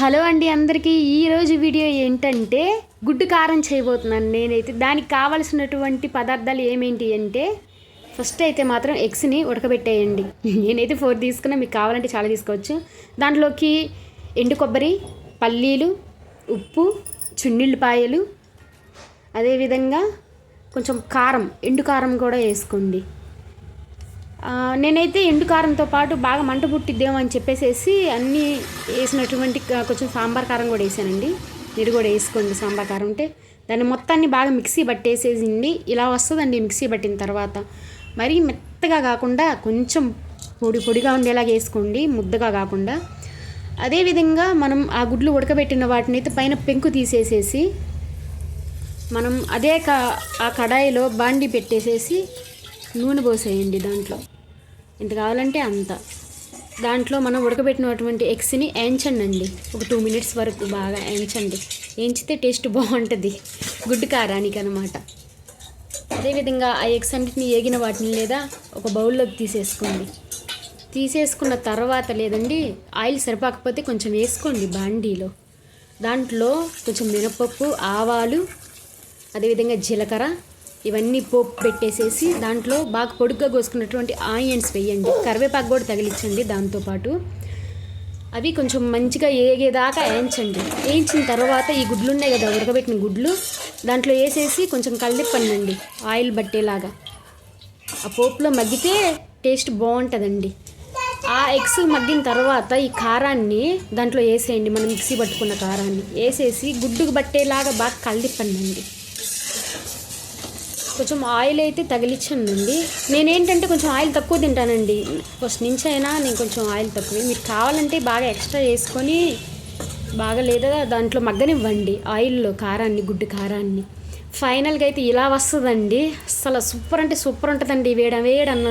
Hello అండి అందరికీ ఈరోజు వీడియో ఏంటంటే గుడ్డు కారం చేయబోతున్నాను నేనైతే. దానికి కావాల్సినటువంటి పదార్థాలు ఏమేంటి అంటే ఫస్ట్ అయితే మాత్రం ఎగ్స్ని ఉడకబెట్టేయండి. నేనైతే 4 తీసుకున్నా, మీకు కావాలంటే చాలా తీసుకోవచ్చు. దాంట్లోకి ఎండు కొబ్బరి, పల్లీలు, ఉప్పు, చున్నిళ్ళపాయలు, అదేవిధంగా కొంచెం కారం, ఎండు కారం కూడా వేసుకోండి. నేనైతే ఎండు కారంతో పాటు బాగా మంట పుట్టిద్దేమో అని చెప్పేసి అన్నీ వేసినటువంటి కొంచెం సాంబార్ కారం కూడా వేసానండి. మీరు కూడా వేసుకోండి సాంబార్ కారం ఉంటే. దాన్ని మొత్తాన్ని బాగా మిక్సీ పట్టేసేసింది. ఇలా వస్తుందండి మిక్సీ పట్టిన తర్వాత. మరీ మెత్తగా కాకుండా కొంచెం పొడిగా ఉండేలాగా వేసుకోండి, ముద్దగా కాకుండా. అదేవిధంగా మనం ఆ గుడ్లు ఉడకబెట్టిన వాటిని అయితే పైన పెంకు తీసేసేసి మనం అదే ఆ కడాయిలో బాండి పెట్టేసేసి నూనె పోసేయండి. దాంట్లో ఎంత కావాలంటే అంత. దాంట్లో మనం ఉడకబెట్టినటువంటి ఎగ్స్ని వేయించండి అండి. ఒక 2 మినిట్స్ వరకు బాగా వేయించండి. వేయించితే టేస్ట్ బాగుంటుంది గుడ్డు కారానికి అనమాట. అదేవిధంగా ఆ ఎగ్స్ అన్నిటిని ఏగిన వాటిని లేదా ఒక బౌల్లోకి తీసేసుకోండి. తీసేసుకున్న తర్వాత లేదండి ఆయిల్ సరిపోకపోతే కొంచెం వేసుకోండి బాండీలో. దాంట్లో కొంచెం మినపప్పు, ఆవాలు, అదేవిధంగా జీలకర్ర ఇవన్నీ పోపు పెట్టేసేసి దాంట్లో బాగా పొడుగ్గా కోసుకున్నటువంటి ఆనియన్స్ వేయండి. కరివేపాకు కూడా తగిలించండి. దాంతోపాటు అవి కొంచెం మంచిగా ఏగేదాకా వేయించండి. వేయించిన తర్వాత ఈ గుడ్లు ఉన్నాయి కదా, ఉడకబెట్టిన గుడ్లు దాంట్లో వేసేసి కొంచెం కలిపండి ఆయిల్ బట్టేలాగా. ఆ పోపులో మగ్గితే టేస్ట్ బాగుంటుందండి. ఆ ఎగ్స్ మగ్గిన తర్వాత ఈ కారాన్ని దాంట్లో వేసేయండి. మనం మిక్సీ పట్టుకున్న కారాన్ని వేసేసి గుడ్డుకు బట్టేలాగా బాగా కలిపండి. కొంచెం ఆయిల్ అయితే తగిలించండి. నేనేంటంటే కొంచెం ఆయిల్ తక్కువ తింటానండి. ఫస్ట్ నుంచి అయినా నేను కొంచెం ఆయిల్ తక్కువే. మీరు కావాలంటే బాగా ఎక్స్ట్రా వేసుకొని బాగా లేదా దాంట్లో మగ్గనివ్వండి ఆయిల్లో కారాన్ని, గుడ్డు కారాన్ని. ఫైనల్గా అయితే ఇలా వస్తుందండి. అసలు సూపర్ అంటే సూపర్ ఉంటుందండి. వేడన్న